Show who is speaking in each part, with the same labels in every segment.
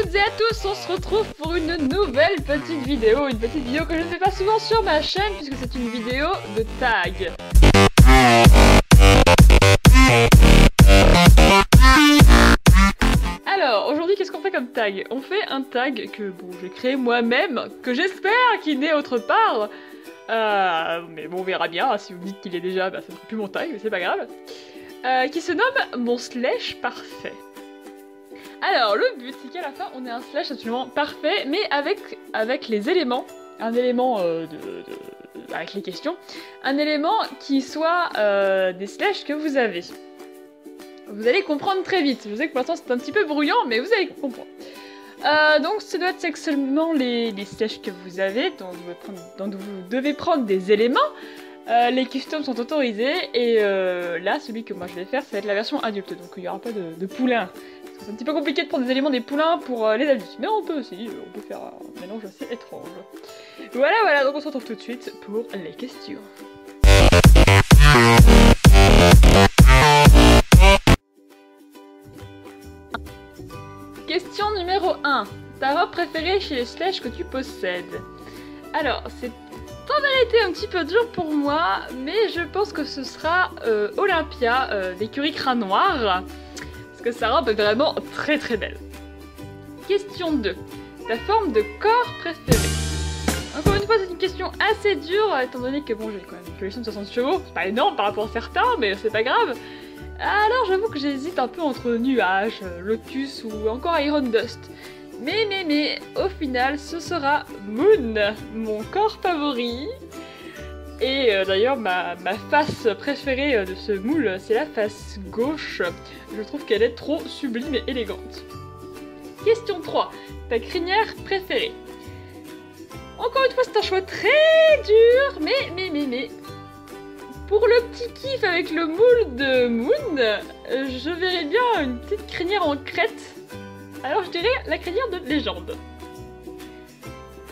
Speaker 1: toutes et à tous, on se retrouve pour une nouvelle petite vidéo que je ne fais pas souvent sur ma chaîne puisque c'est une vidéo de tag. Alors, aujourd'hui, qu'est-ce qu'on fait comme tag? On fait un tag que, bon, j'ai créé moi-même, que j'espère qu'il n'est autre part. Mais bon, on verra bien, si vous me dites qu'il est déjà, bah ça sera plus mon tag, mais c'est pas grave. Qui se nomme mon slash parfait. Alors, le but, c'est qu'à la fin, on ait un slash absolument parfait, mais avec les éléments, un élément avec les questions, un élément qui soit des slashs que vous avez. Vous allez comprendre très vite. Je sais que pour l'instant, c'est un petit peu bruyant, mais vous allez comprendre. Donc, ce doit être seulement les slashs que vous avez, dont vous devez prendre des éléments. Les customs sont autorisés, et là, celui que moi je vais faire, ça va être la version adulte, donc il n'y aura pas de poulain. C'est un petit peu compliqué de prendre des éléments des poulains pour les adultes, mais on peut aussi, on peut faire un mélange assez étrange. Voilà, donc on se retrouve tout de suite pour les questions. Question numéro 1. Ta robe préférée chez les slash que tu possèdes? Alors, c'est en vérité un petit peu dur pour moi, mais je pense que ce sera Olympia d'écurie Crin Noir. Parce que sa robe est vraiment très très belle. Question 2. Ta forme de corps préférée? Encore une fois, c'est une question assez dure, étant donné que bon, j'ai quand même une collection de 60 chevaux. C'est pas énorme par rapport à certains, mais c'est pas grave. Alors j'avoue que j'hésite un peu entre Nuage, Lotus ou encore Iron Dust. Mais au final, ce sera Moon, mon corps favori. Et d'ailleurs, ma face préférée de ce moule, c'est la face gauche. Je trouve qu'elle est trop sublime et élégante. Question 3. Ta crinière préférée? Encore une fois, c'est un choix très dur, mais... Pour le petit kiff avec le moule de Moon, je verrais bien une petite crinière en crête. Alors je dirais la crinière de légende.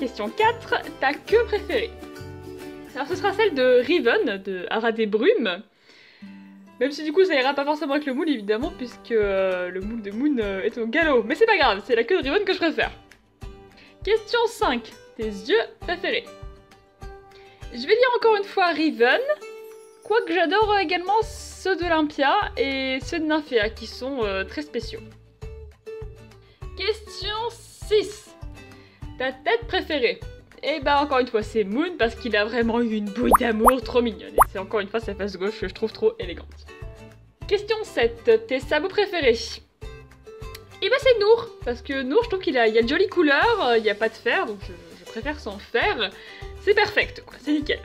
Speaker 1: Question 4. Ta queue préférée? Alors ce sera celle de Riven, de Hara des Brumes. Même si du coup ça ira pas forcément avec le moule évidemment, puisque le moule de Moon est au galop. Mais c'est pas grave, c'est la queue de Riven que je préfère. Question 5. Tes yeux préférés? Je vais dire encore une fois Riven, quoique j'adore également ceux d'Olympia et ceux de Nymphéa qui sont très spéciaux. Question 6. Ta tête préférée? Et bah encore une fois c'est Moon parce qu'il a vraiment eu une bouille d'amour trop mignonne. Et c'est encore une fois sa face gauche que je trouve trop élégante. Question 7. Tes sabots préférés? Et bah c'est Nour. Parce que Nour je trouve qu'il a de jolies couleurs, il n'y a pas de fer donc je préfère sans fer. C'est perfect quoi, c'est nickel.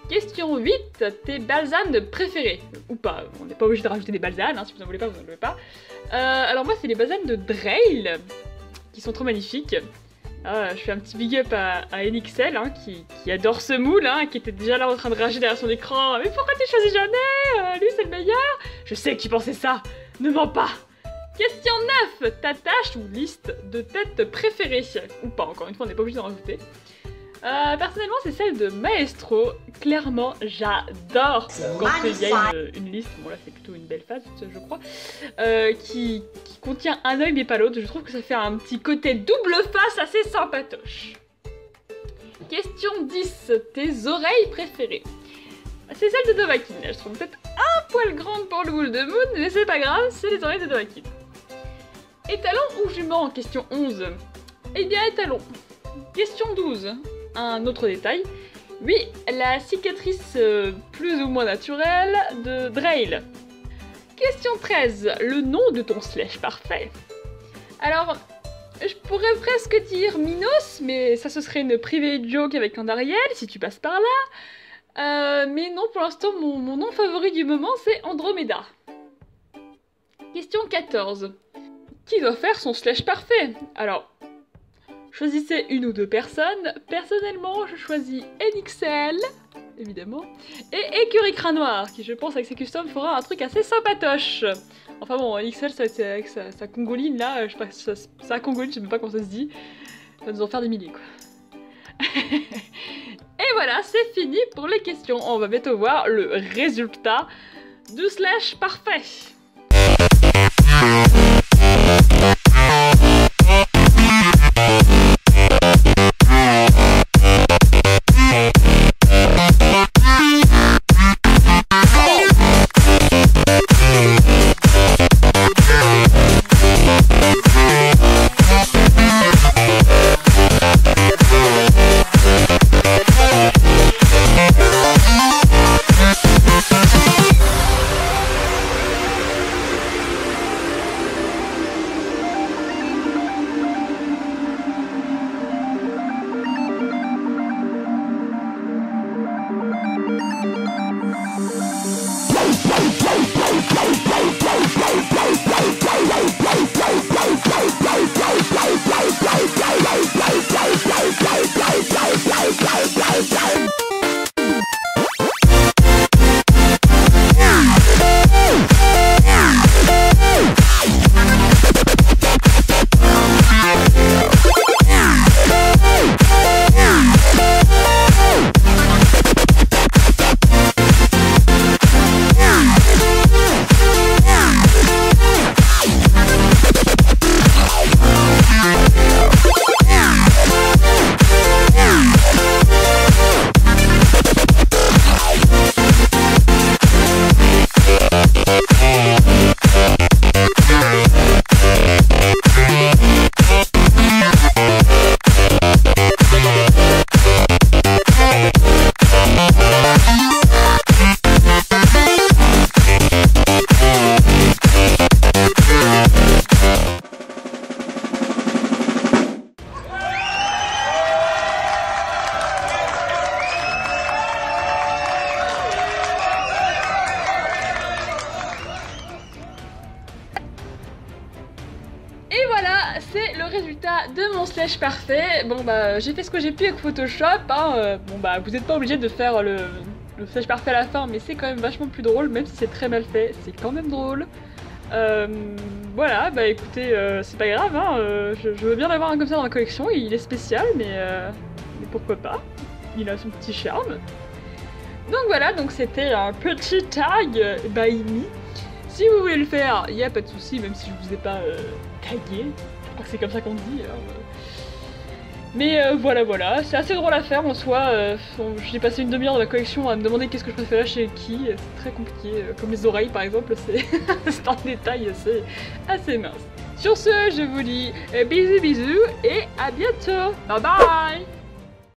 Speaker 1: Question 8. Tes balsanes préférés? Ou pas, on n'est pas obligé de rajouter des balsanes, hein, si vous n'en voulez pas, vous n'en voulez pas. Alors moi c'est les balsanes de Drail, qui sont trop magnifiques. Je fais un petit big up à NXL, hein, qui adore ce moule, hein, qui était déjà là en train de rager derrière son écran. Mais pourquoi tu choisis Johnny? Lui c'est le meilleur. Je sais que tu pensais ça, ne mens pas. Question 9. Ta tâche ou liste de têtes préférées? Ou pas, encore une fois on n'est pas obligé d'en rajouter. Personnellement c'est celle de Maestro, clairement j'adore quand il y a une liste, bon là c'est plutôt une belle face je crois, qui contient un œil mais pas l'autre, je trouve que ça fait un petit côté double face assez sympatoche. Question 10, tes oreilles préférées? C'est celle de Dovahkiin, je trouve peut-être un poil grande pour le moule de Moon, mais c'est pas grave, c'est les oreilles de Dovahkiin. Étalon ou jument? Question 11. Eh bien étalon. Question 12. Un autre détail. Oui, la cicatrice plus ou moins naturelle de Drail. Question 13. Le nom de ton slash parfait? Alors, je pourrais presque dire Minos, mais ça ce serait une private joke avec un Ariel, si tu passes par là. Mais non, pour l'instant, mon nom favori du moment, c'est Andromeda. Question 14. Qui doit faire son slash parfait? Alors, choisissez une ou deux personnes. Personnellement, je choisis NXL, évidemment, et Écurie Crin Noir, qui je pense avec ses customs fera un truc assez sympatoche. Enfin bon, NXL, ça va être avec sa congoline là, je sais pas, sa congoline, je sais même pas comment ça se dit. Ça va nous en faire des milliers quoi. Et voilà, c'est fini pour les questions. On va bientôt voir le résultat du slash parfait. résultat de mon slash parfait. Bon bah j'ai fait ce que j'ai pu avec Photoshop, hein. Bon bah vous n'êtes pas obligé de faire le slash parfait à la fin, mais c'est quand même vachement plus drôle, même si c'est très mal fait, c'est quand même drôle. Voilà, bah écoutez, c'est pas grave, hein, je veux bien l'avoir un comme ça dans la collection, il est spécial, mais pourquoi pas, il a son petit charme. Donc voilà, donc c'était un petit tag by me. Si vous voulez le faire, il n'y a pas de souci, même si je vous ai pas tagué, je crois que c'est comme ça qu'on dit. Mais voilà, c'est assez drôle à faire en soi. J'ai passé une demi-heure dans ma collection à me demander qu'est-ce que je préférais chez qui. C'est très compliqué, comme les oreilles par exemple, c'est un détail assez mince. Sur ce, je vous dis bisous et à bientôt. Bye bye.